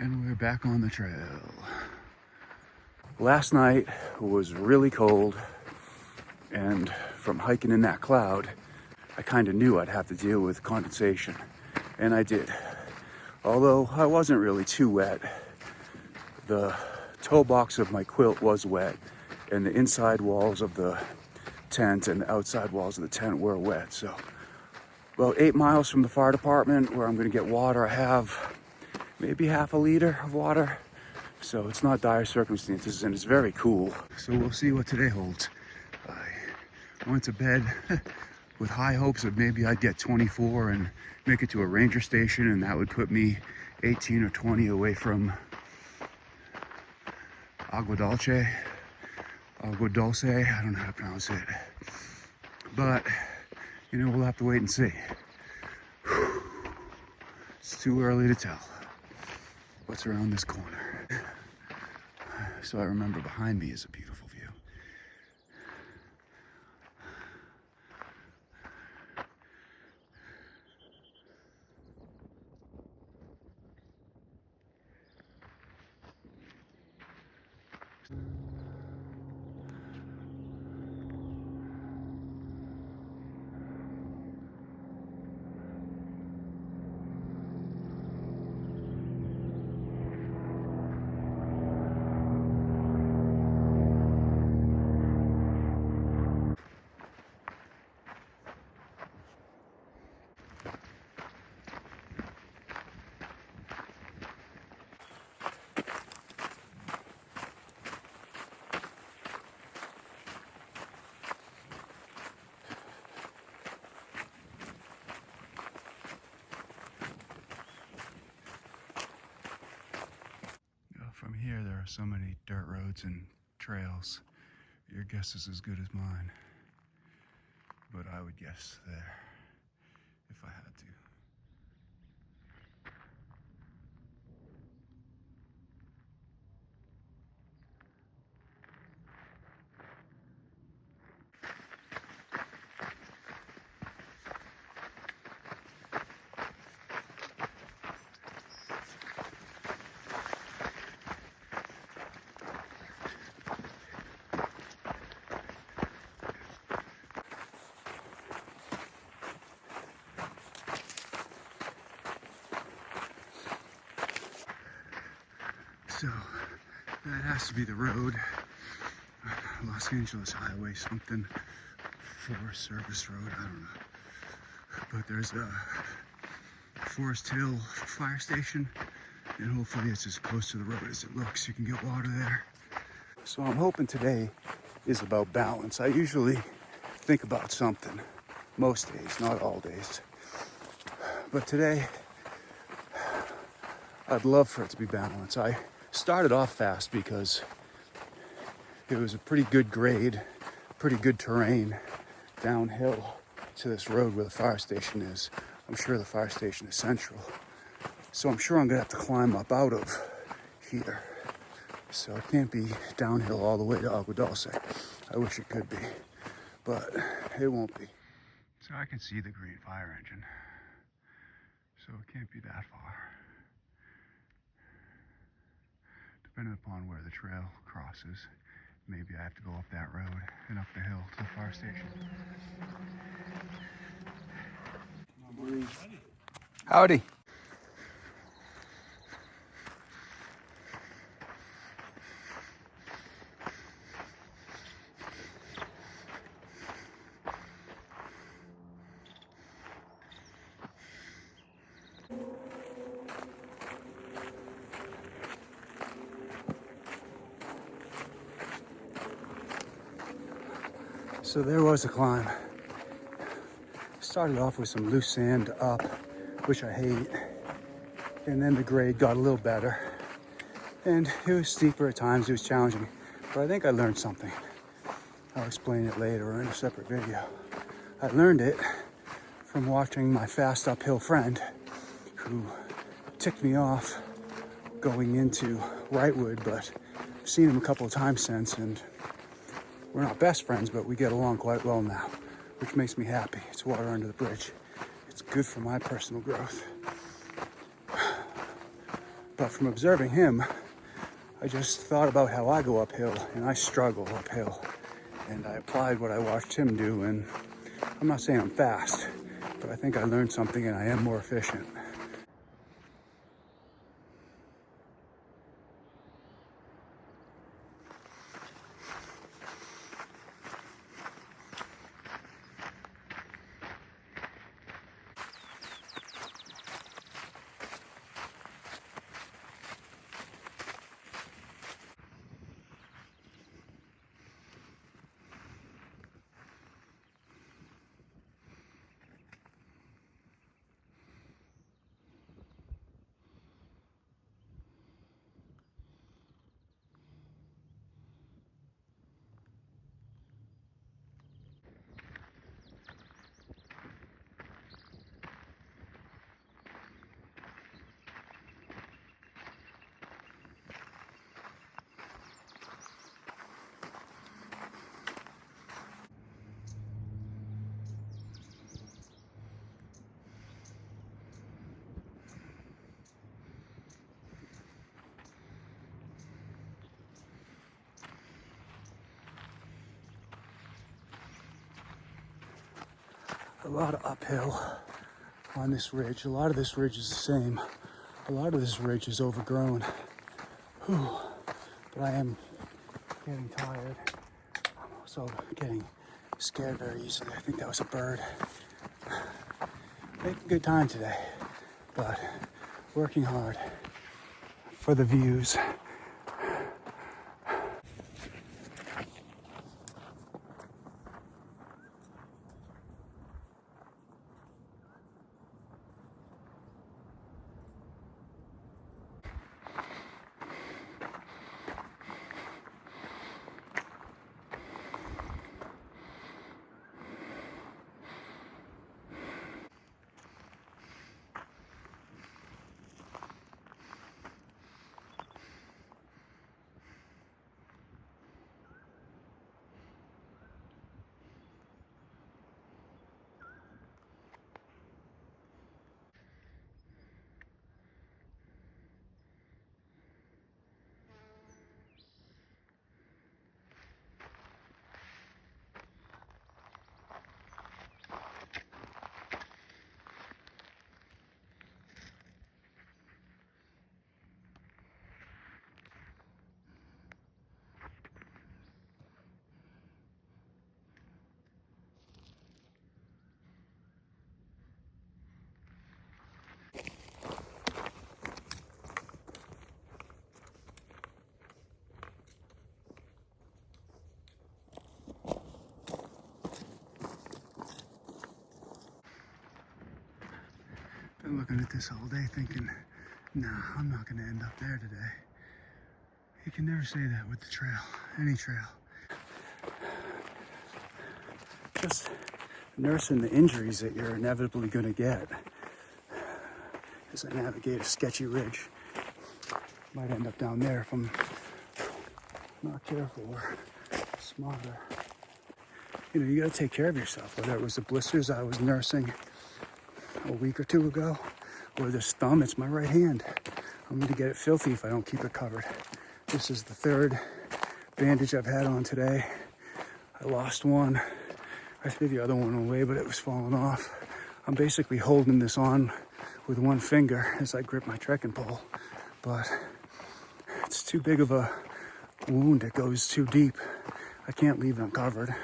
And we're back on the trail. Last night was really cold, and from hiking in that cloud, I kind of knew I'd have to deal with condensation, and I did. Although I wasn't really too wet, the toe box of my quilt was wet, and the inside walls of the tent and the outside walls of the tent were wet. So about 8 miles from the fire department where I'm gonna get water, I have maybe half a liter of water. So it's not dire circumstances, and it's very cool. So we'll see what today holds. I went to bed with high hopes of maybe I'd get 24 and make it to a ranger station, and that would put me 18 or 20 away from Agua Dulce. Agua Dulce, I don't know how to pronounce it. But, you know, we'll have to wait and see. It's too early to tell what's around this corner. So I remember behind me is a beautiful view. From here, there are so many dirt roads and trails. Your guess is as good as mine. But I would guess there if I had to. So that has to be the road. Los Angeles Highway, something, Forest Service Road, I don't know. But there's a Forest Hill fire station, and hopefully it's as close to the road as it looks. You can get water there. So I'm hoping today is about balance. I usually think about something most days, not all days. But today, I'd love for it to be balanced. I started off fast because it was a pretty good grade, pretty good terrain downhill to this road where the fire station is. I'm sure the fire station is central. So I'm sure I'm gonna have to climb up out of here. So it can't be downhill all the way to Agua Dulce. I wish it could be, but it won't be. So I can see the green fire engine. So it can't be that far. Depending upon where the trail crosses, maybe I have to go up that road and up the hill to the fire station. Howdy. So there was a climb. Started off with some loose sand up, which I hate. And then the grade got a little better. And it was steeper at times, it was challenging. But I think I learned something. I'll explain it later in a separate video. I learned it from watching my fast uphill friend who ticked me off going into Wrightwood, but I've seen him a couple of times since, and we're not best friends, but we get along quite well now, which makes me happy. It's water under the bridge. It's good for my personal growth. But from observing him, I just thought about how I go uphill, and I struggle uphill. And I applied what I watched him do, and I'm not saying I'm fast, but I think I learned something and I am more efficient. A lot of uphill on this ridge. A lot of this ridge is the same. A lot of this ridge is overgrown. Whew. But I am getting tired. I'm also getting scared very easily. I think that was a bird. Making good time today, but working hard for the views. Been looking at this all day thinking, nah, I'm not gonna end up there today. You can never say that with the trail, any trail. Just nursing the injuries that you're inevitably gonna get as I navigate a sketchy ridge. Might end up down there if I'm not careful or smarter. You know, you gotta take care of yourself, whether it was the blisters I was nursing a week or two ago, or this thumb. It's my right hand. I'm gonna get it filthy if I don't keep it covered. This is the third bandage I've had on today. I lost one. I threw the other one away, but it was falling off. I'm basically holding this on with one finger as I grip my trekking pole, but it's too big of a wound. It goes too deep. I can't leave it uncovered.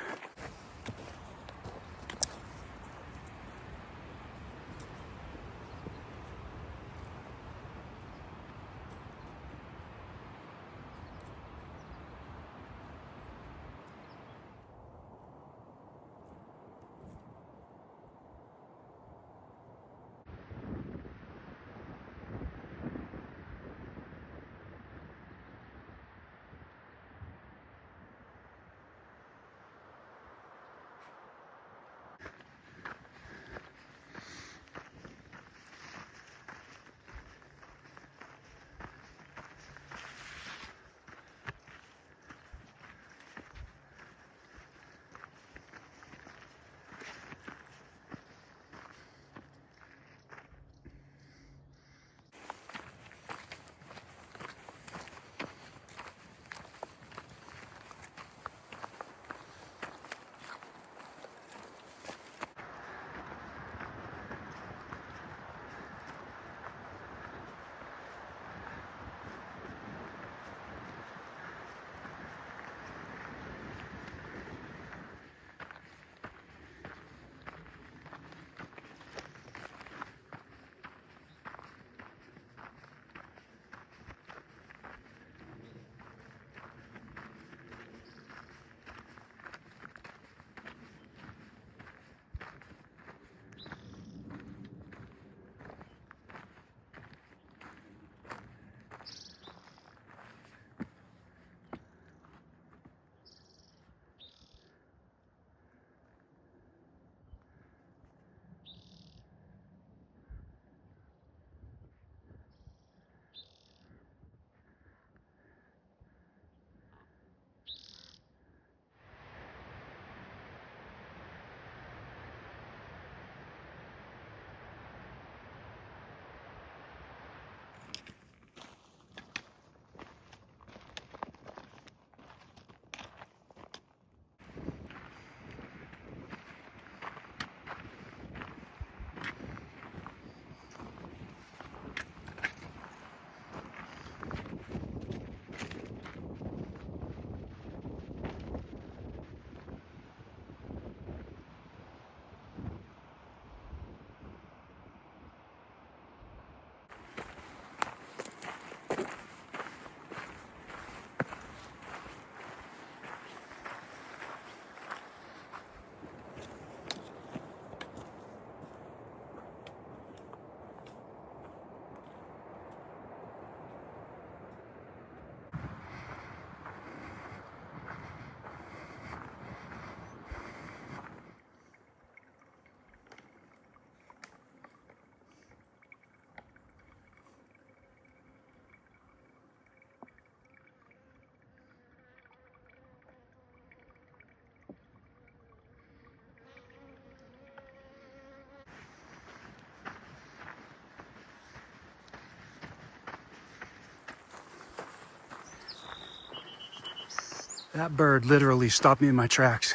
That bird literally stopped me in my tracks.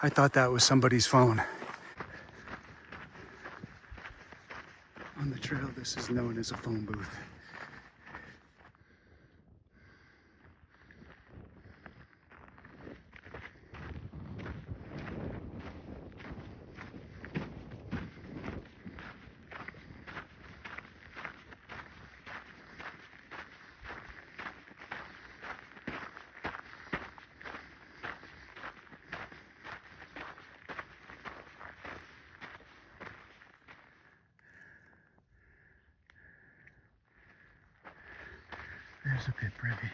I thought that was somebody's phone. On the trail, this is known as a phone booth. There's a pit privy.